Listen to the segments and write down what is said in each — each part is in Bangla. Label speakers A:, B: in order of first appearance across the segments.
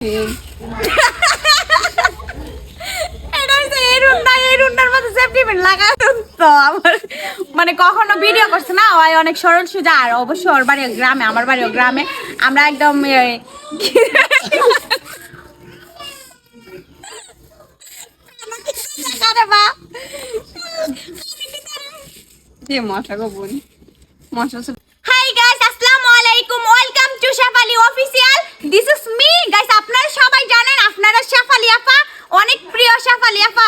A: মানে কখনো ভিডিও করছে না, ওই অনেক সরল সোজা। আর অবশ্যই ওর বাড়ি গ্রামে, আমার বাড়িও গ্রামে। আমরা একদম হাই গাইস, আসসালামু আলাইকুম, welcome to Shefali official. This is me guys. আপনারা সবাই জানেন, আপনারা শেফালি আপা অনেক প্রিয়। শেফালি আপা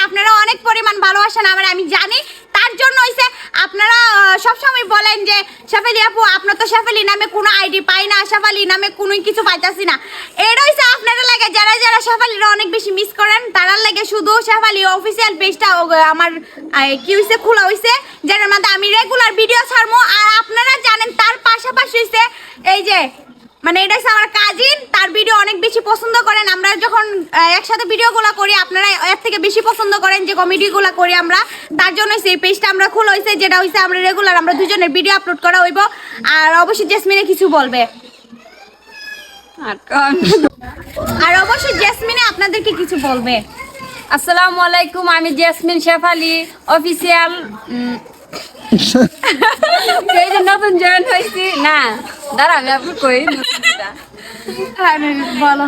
A: আপনারা অনেক পরিমাণ ভালোবাসেন আমার, আমি জানি। তার জন্য হইছে আপনারা সবসময় বলেন যে শেফালি আপু আপনার তো শেফালি নামে কোনো আইডি পাই না, শেফালি নামে কোনো কিছু পাইতাছি না। এটা হইছে আপনারা লাগে যারা যারা শেফালিরা অনেক বেশি মিস করেন, তারার লাগে শুধু শেফালি অফিসিয়াল পেজটা আমার কি হইছে খোলা হইছে, যার মধ্যে আমি রেগুলার ভিডিও ছাড়বো। আর আপনারা জানেন তার পাশাপাশি হইছে এই যে মানে এটা হচ্ছে আমার কাজিন, তার ভিডিও অনেক বেশি পছন্দ করেন। আমরা যখন একসাথে ভিডিওগুলো করি আপনারা এর থেকে বেশি পছন্দ করেন যে কমেডিগুলো করি আমরা। তার জন্য সেই পেজটা আমরা খোলা হয়েছে, যেটা হয়েছে আমরা রেগুলার আমরা দুজনের ভিডিও আপলোড করা হইব। আর অবশ্যই জেসমিনে কিছু বলবে, আর অবশ্যই জেসমিনে আপনাদেরকে কিছু বলবে।
B: আসসালামু আলাইকুম, আমি জেসমিন শেফালি অফিসিয়াল। এই যে নতুন জয়েন হয়েছি না, দাঁড়া আমি আপনি কই
A: বলো।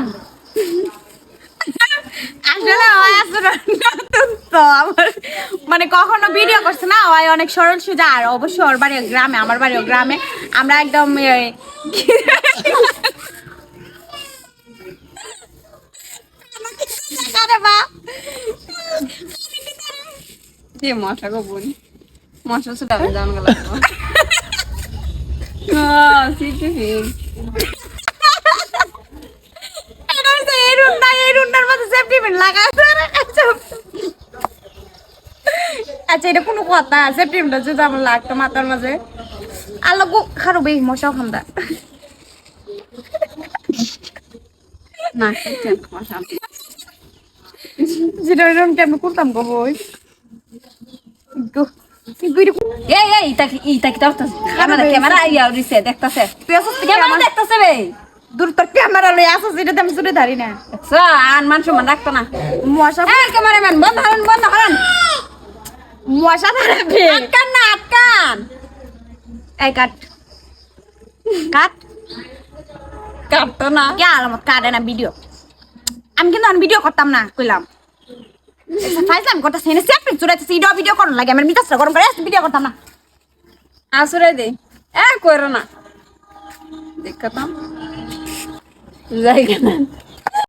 A: আসলে নতুন তো আমার মানে কখনো ভিডিও করছে না, ওই অনেক সরল সোজা। আর অবশ্যই ওর বাড়ি গ্রামে, আমার বাড়িও গ্রামে। আমরা একদম
B: মশা গো বোন, মশা শুধু আমি জান গেল
A: আচ্ছা এটা কোনো কথা? সেপ্টেম্বর যদি আমার লাগতো মাথার মাঝে আলো খারো বেই মশাও খান্দা
B: না
A: যেটা এরকম কেমন করতাম গো বই।
B: ক্যামেরা আইয়া দিছে দেখতাছে,
A: তুই আসছিস
B: ক্যামেরা দেখতাছে রে,
A: দূর তোর ক্যামেরা লই আসছিস, এটা আমি জুড়ে ধরি না।
B: আন মান সম্মান রাখতো না।
A: মশা
B: ক্যামেরাম্যান বন্ধ হরেন
A: মশা ধরবে।
B: আটকান না, আটকান।
A: এই কাট কাট
B: কাটতো না,
A: কে আলামত কাটে না ভিডিও। আমি কিন্তু ভিডিও করতাম না কইলাম। ফাইজলাম করতেছি না, সেফটি চুরাইতেছি, ভিডিও করন লাগে আমার মিটাসটা গরম করে ভিডিও করতাম না।
B: আসরে দে করো না, দেখতাম জায়গা না।